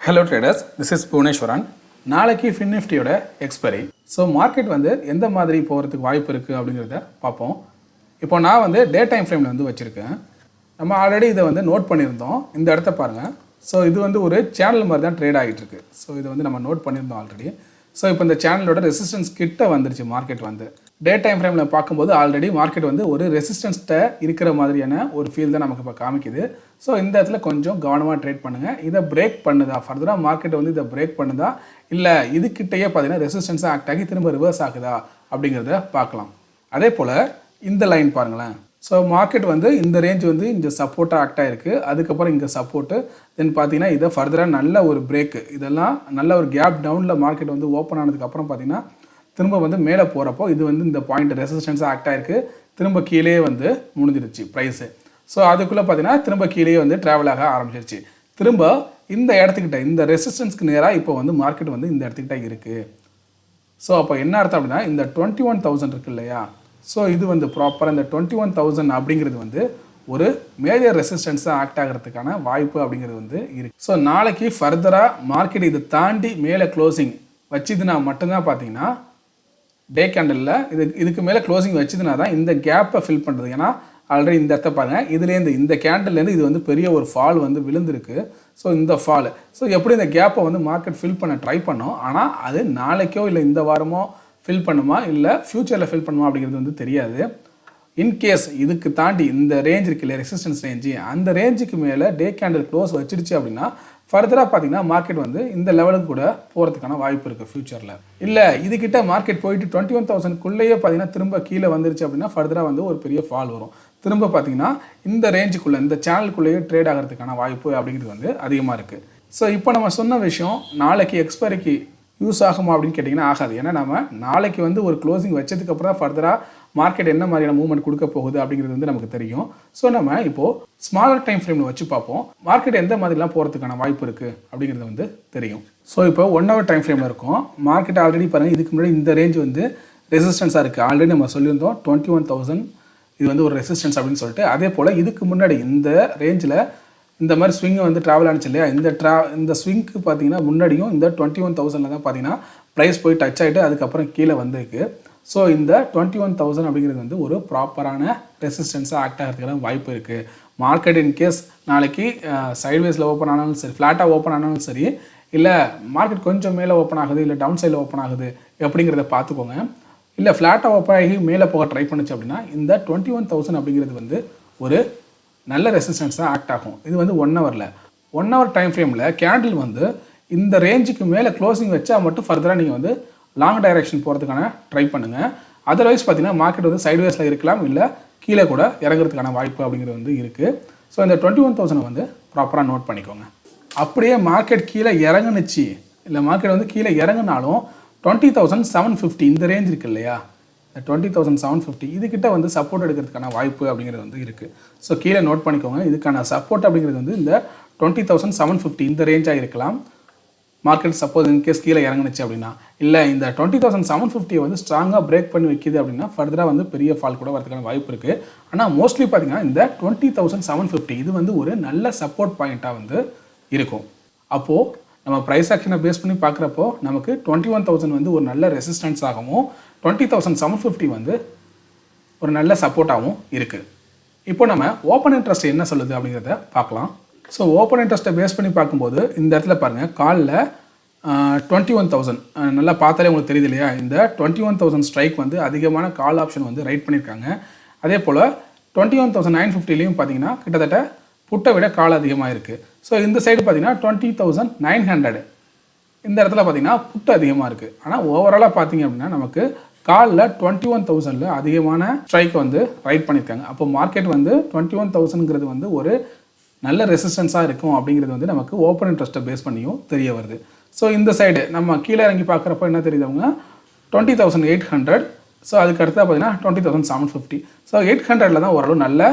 Hello traders, this is Bhuneshwaran. நாளைக்கு Fin Niftyயோட expiry. So market வந்து எந்த மாதிரி போகிறதுக்கு வாய்ப்பு இருக்குது அப்படிங்கிறத பார்ப்போம். இப்போ நான் வந்து டே டைம் ஃப்ரேமில் வந்து வச்சுருக்கேன். நம்ம ஆல்ரெடி இதை வந்து நோட் பண்ணியிருந்தோம். இந்த இடத்த பாருங்கள். ஸோ இது வந்து ஒரு சேனல் மாதிரி தான் ட்ரேட் ஆகிட்டு இருக்கு. ஸோ இது வந்து நம்ம நோட் பண்ணியிருந்தோம் ஆல்ரெடி. ஸோ இப்போ இந்த சேனலோட ரெசிஸ்டன்ஸ் கிட்ட வந்துருச்சு மார்க்கெட் வந்து. டே டைம் ஃப்ரேமில் பார்க்கும்போது ஆல்ரெடி மார்க்கெட் வந்து ஒரு ரெசிஸ்டன்ஸ்கிட்ட இருக்கிற மாதிரியான ஒரு ஃபீல் தான் நமக்கு இப்போ காமிக்குது. ஸோ இந்த இடத்துல கொஞ்சம் கவனமாக ட்ரேட் பண்ணுங்கள். இதை பிரேக் பண்ணுதா, ஃபர்தராக மார்க்கெட் வந்து இதை பிரேக் பண்ணுதா, இல்லை இதுக்கிட்டேயே பார்த்தீங்கன்னா ரெசிஸ்டன்ஸாக ஆக்ட் ஆகி திரும்ப ரிவர்ஸ் ஆகுதா அப்படிங்கிறத பார்க்கலாம். அதே போல் இந்த லைன் பாருங்களேன். ஸோ மார்க்கெட் வந்து இந்த ரேஞ்ச் வந்து இங்கே சப்போர்ட்டாக ஆக்ட் ஆகிருக்கு. அதுக்கப்புறம் இங்கே சப்போர்ட்டு, தென் பார்த்தீங்கன்னா இதை ஃபர்தராக நல்ல ஒரு பிரேக்கு, இதெல்லாம் நல்ல ஒரு கேப் டவுனில் மார்க்கெட் வந்து ஓப்பன் ஆனதுக்கப்புறம் பார்த்தீங்கன்னா திரும்ப வந்து மேலே போகிறப்போ இது வந்து இந்த பாயிண்ட் ரெசிஸ்டன்ஸாக ஆக்ட் ஆகிருக்கு. திரும்ப கீழே வந்து முடிஞ்சிருச்சு ப்ரைஸு. ஸோ அதுக்குள்ளே பார்த்தீங்கன்னா திரும்ப கீழே வந்து ட்ராவல் ஆக ஆரம்பிச்சிருச்சு. திரும்ப இந்த இடத்துக்கிட்ட இந்த ரெசிஸ்டன்ஸ்க்கு நேராக இப்போ வந்து மார்க்கெட் வந்து இந்த இடத்துக்கிட்ட இருக்குது. ஸோ அப்போ என்ன அர்த்தம் அப்படின்னா இந்த 21,000 இருக்குது இல்லையா, ஸோ இது வந்து ப்ராப்பராக இந்த 21,000 அப்படிங்கிறது வந்து ஒரு மேஜர் ரெசிஸ்டன்ஸாக ஆக்ட் ஆகிறதுக்கான வாய்ப்பு அப்படிங்கிறது வந்து இருக்குது. ஸோ நாளைக்கு ஃபர்தராக மார்க்கெட் இதை தாண்டி மேலே க்ளோசிங் வச்சுதுன்னா மட்டும்தான் பார்த்தீங்கன்னா டே கேண்டலில் இதுக்கு மேலே க்ளோசிங் வச்சுதுனா தான் இந்த கேப்பை ஃபில் பண்ணுறது. ஏன்னா ஆல்ரெடி இந்த இடத்த பாருங்கள், இதுலேருந்து இந்த கேண்டல்லேருந்து இது வந்து பெரிய ஒரு ஃபால் வந்து விழுந்திருக்கு. ஸோ இந்த ஃபால், ஸோ எப்படி இந்த கேப்பை வந்து மார்க்கெட் ஃபில் பண்ண ட்ரை பண்ணோம், ஆனால் அது நாளைக்கோ இல்லை இந்த வாரமோ ஃபில் பண்ணுமா இல்லை ஃப்யூச்சரில் ஃபில் பண்ணுமா அப்படிங்கிறது வந்து தெரியாது. இன்கேஸ் இதுக்கு தாண்டி இந்த ரேஞ்ச் இருக்கு இல்லையா, ரெசிஸ்டன்ஸ் ரேஞ்சு, அந்த ரேஞ்சுக்கு மேலே டே கேண்டில் க்ளோஸ் வச்சிருச்சு அப்படின்னா ஃபர்தராக பார்த்தீங்கன்னா மார்க்கெட் வந்து இந்த லெவலுக்கு கூட போகிறதுக்கான வாய்ப்பு இருக்குது ஃப்யூச்சரில். இல்லை இதுக்கிட்ட மார்க்கெட் போயிட்டு 21,000க்குள்ளேயே பார்த்தீங்கன்னா திரும்ப கீழே வந்துருச்சு அப்படின்னா ஃபர்தராக வந்து ஒரு பெரிய ஃபால் வரும். திரும்ப பார்த்தீங்கன்னா இந்த ரேஞ்சுக்குள்ளே இந்த சேனலுக்குள்ளேயே ட்ரேட் ஆகிறதுக்கான வாய்ப்பு அப்படிங்கிறது வந்து அதிகமாக இருக்குது. ஸோ இப்போ நம்ம சொன்ன விஷயம் நாளைக்கு எக்ஸ்பைரிக்கு யூஸ் ஆகுமா அப்படின்னு கேட்டிங்கன்னா ஆகாது. ஏன்னா நம்ம நாளைக்கு வந்து ஒரு க்ளோசிங் வச்சதுக்கப்புறம் தான் ஃபர்தராக மார்க்கெட் என்ன மாதிரியான மூவ்மெண்ட் கொடுக்க போகுது அப்படிங்கிறது வந்து நமக்கு தெரியும். ஸோ நம்ம இப்போது ஸ்மாலர் டைம் ஃப்ரேமில் வச்சு பார்ப்போம் மார்க்கெட் எந்த மாதிரிலாம் போகிறதுக்கான வாய்ப்பு இருக்குது அப்படிங்கிறது வந்து தெரியும். ஸோ இப்போ 1 hour டைம் ஃப்ரேமில் இருக்கும். மார்க்கெட் ஆல்ரெடி பாருங்கள், இதுக்கு முன்னாடி இந்த ரேஞ்ச் வந்து ரெசிஸ்டன்ஸாக இருக்குது. ஆல்ரெடி நம்ம சொல்லியிருந்தோம் 21,000 இது வந்து ஒரு ரெசிஸ்டன்ஸ் அப்படின்னு சொல்லிட்டு. அதே போல் இதுக்கு முன்னாடி இந்த ரேஞ்சில் இந்த மாதிரி ஸ்விங்கு வந்து ட்ராவல் ஆனிச்சு இல்லையா, இந்த ஸ்விங்க்கு பார்த்தீங்கன்னா முன்னாடியும் இந்த 21,000 தான் பார்த்தீங்கன்னா ப்ரைஸ் போய் டச் ஆகிட்டு அதுக்கப்புறம் கீழே வந்திருக்கு. ஸோ இந்த 21,000 அப்படிங்கிறது வந்து ஒரு ப்ராப்பரான ரெசிஸ்டன்ஸாக ஆக்ட் ஆகிறதுக்கான வாய்ப்பு இருக்குது. மார்க்கெட் இன்கேஸ் நாளைக்கு சைட்வேஸில் ஓப்பன் ஆனாலும் சரி, ஃப்ளாட்டாக ஓப்பன் ஆனாலும் சரி, இல்லை மார்க்கெட் கொஞ்சம் மேலே ஓப்பன் ஆகுது இல்லை டவுன் சைடில் ஓப்பன் ஆகுது அப்படிங்கிறத பார்த்துக்கோங்க. இல்லை ஃப்ளாட்டாக ஓப்பன் ஆகி மேலே போக ட்ரை பண்ணுச்சு அப்படின்னா இந்த 21,000 அப்படிங்கிறது வந்து ஒரு நல்ல ரெசிஸ்டன்ஸாக ஆக்ட் ஆகும். இது வந்து 1 hour டைம் ஃப்ரேமில் கேண்டில் வந்து இந்த ரேஞ்சுக்கு மேலே க்ளோசிங் வச்சா மட்டும் ஃபர்தராக நீங்கள் வந்து லாங் டைரக்ஷன் போகிறதுக்கான ட்ரை பண்ணுங்கள். அதர்வைஸ் பார்த்தீங்கன்னா மார்க்கெட் வந்து சைட்வேஸில் இருக்கலாம், இல்லை கீழே கூட இறங்குறதுக்கான வாய்ப்பு அப்படிங்கிறது வந்து இருக்குது. ஸோ இந்த 21,000 வந்து ப்ராப்பராக நோட் பண்ணிக்கோங்க. அப்படியே மார்க்கெட் கீழே இறங்குனுச்சு, இல்லை மார்க்கெட் வந்து கீழே இறங்குனாலும் 20,750 இந்த ரேஞ்ச் இருக்குது இல்லையா, 20,750 இதுக்கிட்ட வந்து சப்போர்ட் எடுக்கிறதுக்கான வாய்ப்பு அப்படிங்கிறது வந்து இருக்குது. ஸோ கீழே நோட் பண்ணிக்கோங்க. இதுக்கான சப்போர்ட் அப்படிங்கிறது வந்து இந்த 20,750 இந்த ரேஞ்சாக இருக்கலாம். மார்க்கெட் சப்போஸ் இன்கேஸ் கீழே இறங்குனுச்சு அப்படின்னா, இல்லை இந்த 20,750 வந்து ஸ்ட்ராங்காக பிரேக் பண்ணி வைக்கிது அப்படின்னா ஃபர்தராக வந்து பெரிய ஃபால் கூட வரதுக்கான வாய்ப்பு இருக்குது. ஆனால் மோஸ்ட்லி பார்த்தீங்கன்னா இந்த 20,750 இது வந்து ஒரு நல்ல சப்போர்ட் பாயிண்ட்டாக வந்து இருக்கும். அப்போது நம்ம ப்ரைஸ் ஆக்ஷனை பேஸ் பண்ணி பார்க்குறப்போ நமக்கு 21,000 வந்து ஒரு நல்ல ரெசிஸ்டன்ஸ் ஆகவும் 20,750 வந்து ஒரு நல்ல சப்போர்ட்டாகவும் இருக்குது. இப்போ நம்ம ஓப்பன் இன்ட்ரெஸ்ட் என்ன சொல்லுது அப்படிங்கிறத பார்க்கலாம். ஸோ ஓப்பன் இன்ட்ரெஸ்ட்டை பேஸ் பண்ணி பார்க்கும்போது இந்த இடத்துல பாருங்கள், காலில் 21,000 நல்லா பார்த்தாலே உங்களுக்கு தெரியுது இல்லையா, இந்த 21,000 ஸ்ட்ரைக் வந்து அதிகமான கால் ஆப்ஷன் வந்து ரைட் பண்ணியிருக்காங்க. அதே போல் 21,950லையும் பார்த்தீங்கன்னா கிட்டத்தட்ட புட்டை விட கால் அதிகமாக இருக்குது. ஸோ இந்த சைடு பார்த்தீங்கன்னா 20,900 இந்த இடத்துல பார்த்தீங்கன்னா புட்டு அதிகமாக இருக்குது. ஆனால் ஓவராலாக பார்த்தீங்க அப்படின்னா நமக்கு காலில் 21,000ல் அதிகமான ஸ்ட்ரைக் வந்து ரைட் பண்ணியிருக்காங்க. அப்போ மார்க்கெட் வந்து 21,000ங்கிறது வந்து ஒரு நல்ல ரெசிஸ்டன்ஸாக இருக்கும் அப்படிங்கிறது வந்து நமக்கு ஓப்பன் இன்ட்ரெஸ்ட்டை பேஸ் பண்ணியும் தெரிய வருது. ஸோ இந்த சைடு நம்ம கீழே இறங்கி பார்க்குறப்போ என்ன தெரியுது, அவங்க 20,800. ஸோ அதுக்கு அடுத்தா பார்த்தீங்கன்னா 20,750. ஸோ 800ல் தான் ஓரளவு நல்ல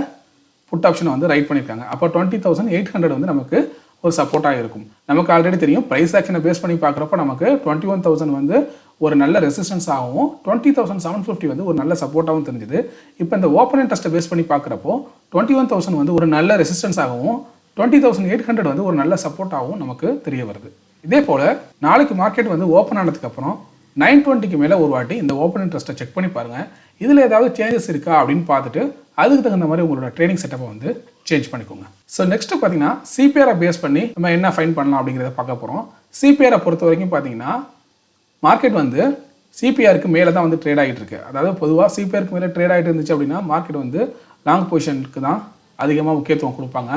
புட் ஆப்ஷனை வந்து ரைட் பண்ணியிருக்காங்க. அப்போ 20,800 வந்து நமக்கு ஒரு சப்போர்ட்டாக இருக்கும். நமக்கு ஆல்ரெடி தெரியும் ப்ரைஸ் ஆக்ஷனை பேஸ் பண்ணி பார்க்குறப்போ நமக்கு 21,000 வந்து ஒரு நல்ல ரெசிஸ்டன்ஸ் ஆகவும் 20,750 வந்து ஒரு நல்ல சப்போர்ட்டாகவும் தெரிஞ்சுது. இப்போ இந்த ஓப்பன் இன்ட்ரெஸ்ட்டை பேஸ் பண்ணி பார்க்குறப்போ 21,000 வந்து ஒரு நல்ல ரெசிஸ்டன்ஸ் ஆகவும் 20,800 வந்து ஒரு நல்ல சப்போர்ட்டாகவும் நமக்கு தெரிய வருது. இதே போல் நாளைக்கு மார்க்கெட் வந்து ஓப்பன் ஆனதுக்கப்புறம் 920க்கு மேலே ஒரு வாட்டி இந்த ஓப்பன் இன்ட்ரெஸ்ட்டை செக் பண்ணி பாருங்கள். இதில் ஏதாவது சேஞ்சஸ் இருக்கா அப்படின்னு பார்த்துட்டு அதுக்கு தகுந்த மாதிரி உங்களோட ட்ரேடிங் செட்டப்பை வந்து சேஞ்ச் பண்ணிக்கோங்க. ஸோ நெக்ஸ்ட்டு பார்த்தீங்கன்னா சிபிஆரை பேஸ் பண்ணி நம்ம என்ன ஃபைன் பண்ணலாம் அப்படிங்கிறத பார்க்க போகிறோம். சிபிஆரை பொறுத்த வரைக்கும் பார்த்தீங்கன்னா மார்க்கெட் வந்து சிபிஆருக்கு மேலே தான் வந்து ட்ரேட் ஆகிட்டு இருக்கு. அதாவது பொதுவாக சிபிஆருக்கு மேலே ட்ரேட் ஆகிட்டு இருந்துச்சு அப்படின்னா மார்க்கெட் வந்து லாங் பொசிஷனுக்கு தான் அதிகமாக முக்கியத்துவம் கொடுப்பாங்க.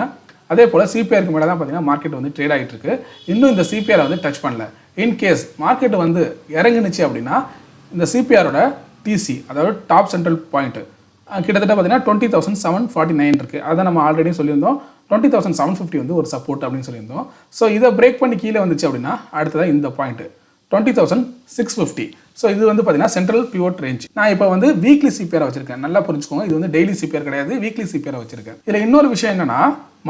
அதே போல் சிபிஆருக்கு மேலே தான் பார்த்தீங்கன்னா மார்க்கெட் வந்து ட்ரேட் ஆகிட்டு இருக்கு. இன்னும் இந்த சிபிஆரை வந்து டச் பண்ணல. இன்கேஸ் மார்க்கெட் வந்து இறங்குனுச்சு அப்படின்னா இந்த சிபிஆரோட டிசி அதாவது டாப் சென்ட்ரல் பாயிண்ட் கிட்டத்தட்ட பார்த்தீங்கன்னா 20,749 இருக்குது. அதை நம்ம ஆல்ரெடி சொல்லியிருந்தோம். 20,750 வந்து ஒரு சப்போர்ட் அப்படின்னு சொல்லியிருந்தோம். ஸோ இதை பிரேக் பண்ணி கீழே வந்துச்சு அப்படின்னா அடுத்ததான் இந்த பாயிண்ட் 20,650. ஸோ இது வந்து பார்த்தீங்கன்னா சென்ட்ரல் பிவோட் ரேஞ்ச். நான் இப்போ வந்து வீக்லி சிபிஆரை வச்சிருக்கேன். நல்லா புரிஞ்சுக்கோங்க, இது வந்து டெய்லி சிபிஆர் கிடையாது, வீக்லி சிபிஆரை வச்சிருக்கேன். இதில் இன்னொரு விஷயம் என்னன்னா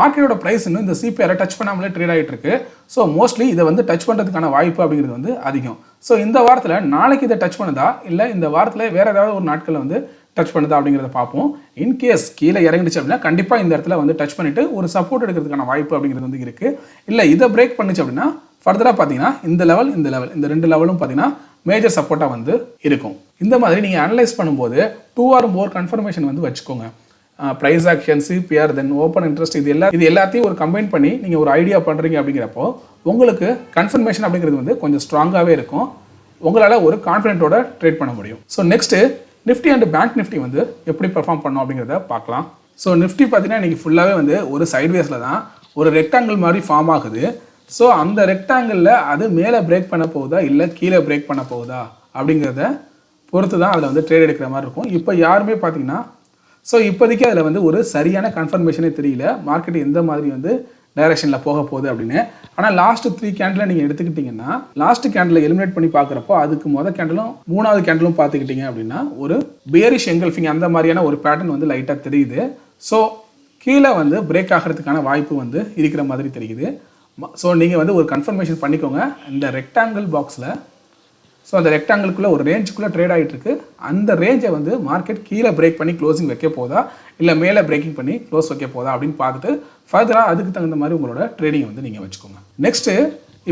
மார்க்கெட்டோட ப்ரைஸ் இன்னும் இந்த சிபிஆரை டச் பண்ணாமலே ட்ரேட் ஆகிட்டு இருக்கு. ஸோ மோஸ்ட்லி இதை வந்து டச் பண்ணுறதுக்கான வாய்ப்பு அப்படிங்கிறது வந்து அதிகம். ஸோ இந்த வாரத்தில் நாளைக்கு இதை டச் பண்ணுதா இல்லை இந்த வாரத்தில் வேறு ஏதாவது ஒரு நாட்களில் வந்து டச் பண்ணுதா அப்படிங்கிறத பார்ப்போம். இன்கேஸ் கீழே இறங்கிடுச்சு அப்படின்னா கண்டிப்பாக இந்த இடத்துல வந்து டச் பண்ணிவிட்டு ஒரு சப்போர்ட் எடுக்கிறதுக்கான வாய்ப்பு அப்படிங்கிறது வந்து இருக்குது. இல்லை இதை பிரேக் பண்ணுச்சு அப்படின்னா ஃபர்தராக பார்த்தீங்கன்னா இந்த லெவல் இந்த ரெண்டு லெவலும் பார்த்தீங்கன்னா மேஜர் சப்போர்ட்டாக வந்து இருக்கும். இந்த மாதிரி நீங்கள் அனலைஸ் பண்ணும்போது 2 or more கன்ஃபர்மேஷன் வந்து வச்சுக்கோங்க. Price action, CPR, then open interest, இது எல்லாத்தையும் ஒரு கம்பைன் பண்ணி நீங்கள் ஒரு ஐடியா பண்ணுறீங்க அப்படிங்கிறப்போ உங்களுக்கு கன்ஃபர்மேஷன் அப்படிங்கிறது வந்து கொஞ்சம் ஸ்ட்ராங்காகவே இருக்கும். உங்களால் ஒரு கான்ஃபிடென்ட்டோட ட்ரேட் பண்ண முடியும். So next Nifty and bank Nifty வந்து எப்படி பெர்ஃபார்ம் பண்ணோம் அப்படிங்கிறத பார்க்கலாம். ஸோ நிஃப்டி பார்த்தீங்கன்னா இன்றைக்கி ஃபுல்லாகவே வந்து ஒரு சைட்வேஸில் தான் ஒரு ரெக்டாங்கிள் மாதிரி ஃபார்ம் ஆகுது. ஸோ அந்த ரெக்டாங்கிளில் அது மேலே பிரேக் பண்ண போகுதா இல்லை கீழே பிரேக் பண்ண போகுதா அப்படிங்கிறத பொறுத்து தான் அதில் வந்து ட்ரேட் எடுக்கிற மாதிரி இருக்கும். இப்போ யாருமே பார்த்தீங்கன்னா ஸோ இப்போதைக்கு அதில் வந்து ஒரு சரியான கன்ஃபர்மேஷனே தெரியல மார்க்கெட் எந்த மாதிரி வந்து டைரக்ஷனில் போக போகுது அப்படின்னு. ஆனால் லாஸ்ட் 3 கேண்டில் நீங்கள் எடுத்துக்கிட்டிங்கன்னா லாஸ்ட் கேண்டில் எலிமினேட் பண்ணி பார்க்குறப்போ அதுக்கு மொதல் கேண்டிலும் 3வது கேண்டிலும் பார்த்துக்கிட்டிங்க அப்படின்னா ஒரு பியரிஷ் எங்கல்ஃபிங் அந்த மாதிரியான ஒரு பேட்டர்ன் வந்து லைட்டாக தெரியுது. ஸோ கீழே வந்து பிரேக் ஆகிறதுக்கான வாய்ப்பு வந்து இருக்கிற மாதிரி தெரியுது. ஸோ நீங்கள் வந்து ஒரு கன்ஃபர்மேஷன் பண்ணிக்கோங்க இந்த ரெக்டாங்கிள் பாக்ஸில். ஸோ அந்த ரெக்டாங்கிள்குள்ளே ஒரு ரேஞ்சுக்குள்ளே ட்ரேட் ஆகிட்டு இருக்கு. அந்த ரேஞ்சை வந்து மார்க்கெட் கீழே பிரேக் பண்ணி க்ளோசிங் வைக்க போதா இல்லை மேலே பிரேக்கிங் பண்ணி க்ளோஸ் வைக்க போதா அப்படின்னு பார்த்துட்டு ஃபர்தராக அதுக்கு தகுந்த மாதிரி உங்களோட ட்ரேடிங்கை வந்து நீங்கள் வச்சுக்கோங்க. நெக்ஸ்ட்டு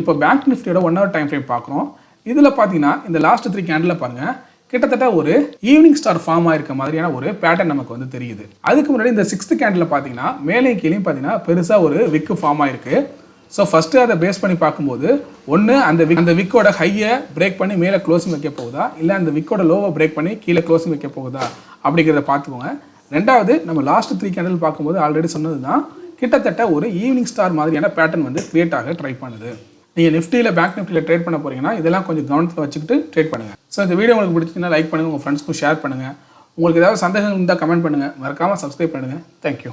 இப்போ பேங்க் நிஃப்டியோட 1 hour டைம் ஃப்ரேம் பார்க்குறோம். இதில் பார்த்தீங்கன்னா இந்த லாஸ்ட் 3 கேண்டில் பாருங்கள் கிட்டத்தட்ட ஒரு ஈவினிங் ஸ்டார் ஃபார்ம் ஆயிருக்க மாதிரியான ஒரு பேட்டர்ன் நமக்கு வந்து தெரியுது. அதுக்கு முன்னாடி இந்த 6th கேண்டில் பார்த்தீங்கன்னா மேலேயும் கீழேயும் பார்த்தீங்கன்னா பெருசாக ஒரு விக்கு ஃபார்ம் ஆயிருக்கு. ஸோ ஃபஸ்ட்டு அதை பேஸ் பண்ணி பார்க்கும்போது ஒன்று அந்த விக்கோட ஹையை பிரேக் பண்ணி மேலே க்ளோசிங் வைக்க போகுதா இல்லை அந்த விக்கோட லோவை பிரேக் பண்ணி கீழே க்ளோசிங் வைக்க போகுதா அப்படிங்கிறத பார்த்துக்கோங்க. ரெண்டாவது நம்ம லாஸ்ட் 3 கேண்டில் பார்க்கும்போது ஆல்ரெடி சொன்னது தான் கிட்டத்தட்ட ஒரு ஈவினிங் ஸ்டார் மாதிரியான பேட்டர்ன் வந்து கிரியேட் ஆக ட்ரை பண்ணுது. நீங்கள் நிஃப்டியில் பேங்க் நிஃப்டியில் ட்ரேட் பண்ண போகிறீங்கன்னா இதெல்லாம் கொஞ்சம் கவனத்தில் வச்சுக்கிட்டு ட்ரேட் பண்ணுங்கள். ஸோ இந்த வீடியோ உங்களுக்கு பிடிச்சிங்கன்னா லைக் பண்ணுங்கள், உங்கள் ஃப்ரெண்ட்ஸ்க்கும் ஷேர் பண்ணுங்கள். உங்களுக்கு ஏதாவது சந்தேகம் இருந்தால் கமெண்ட் பண்ணுங்கள். மறக்காமல் சப்ஸ்கிரைப் பண்ணுங்கள். தேங்க்யூ.